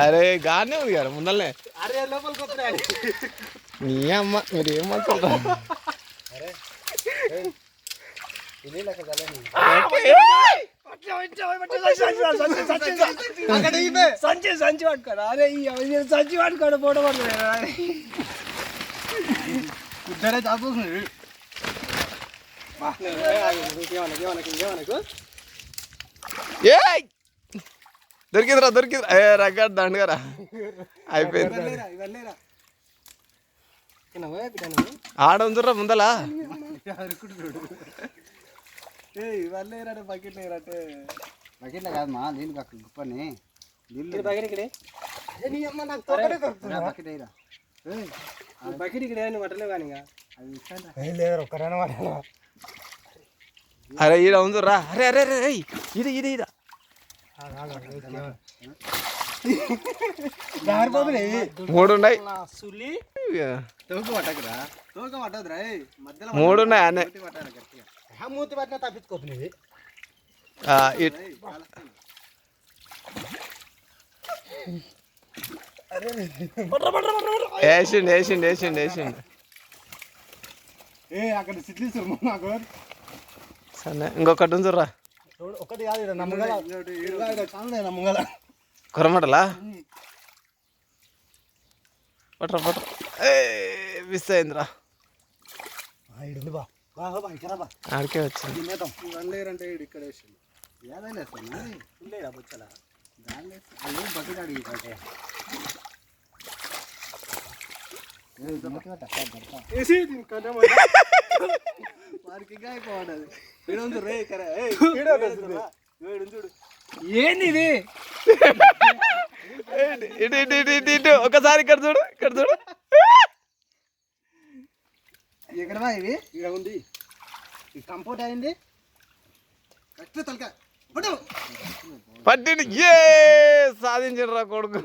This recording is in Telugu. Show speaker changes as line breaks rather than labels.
అరే గానే ఉంది కదా ముందలనే.
అరే లోపలికి వస్తున్నాయి
నీ అమ్మ మీరు ఏమంటారు?
సంచి పట్టుకోడు అరే సంచి పట్టుకోడు ఫోటో పడుతున్నాడు ఇద్దరే చాపోతుంది
దొరికిందిరా దొరికింది. ఏ రగ్గాడు దండగారా అయిపోయింది. ఆడ ఉందిరా ముందలా.
బకెట్ లేరంటే బకెట్లో కాదమ్మా నీళ్ళు అక్కడ గుప్పని నీళ్ళు బకెట్ ఇక్కడే బకెట్ వేయరా బకెట్ ఇక్కడ పట్టలేవు కానీ అది లేదు ఒక్కరైనా పట్టలేవా?
అరే ఈడ ఉందిరా. అరే అరే అరే ఇది ఇది ఇదా మూడు ఉన్నాయి. మూడు ఉన్నాయి అనే
మూతి పట్టిన తప్పించుకోతుంది.
వేసిండు వేసిండు వేసిండు వేసిండు.
అక్కడ సిట్లు నాకు
సరే ఇంకొకటి ఉందిరా.
ఒకటి కాదు నమ్మగల నమ్మగల
కొరమటలా పట్రా పట్రా. మిస్ అయిందిరా. ఆడికే వచ్చింది.
అంటే ఇక్కడ వేసింది ఏదైనా వేస్తాను బొచ్చలా దాని బకెట్ అడిగి ఏంది ఇది
ఇటు ఇటు ఇటు ఇటు ఇటు ఒకసారి ఇక్కడ చూడు ఇక్కడ చూడు.
ఎక్కడదా ఇది ఇక్కడ ఉంది కంపోర్ట్ అయింది
పట్టిండు. ఏ సాధించడు రా కొడుకు.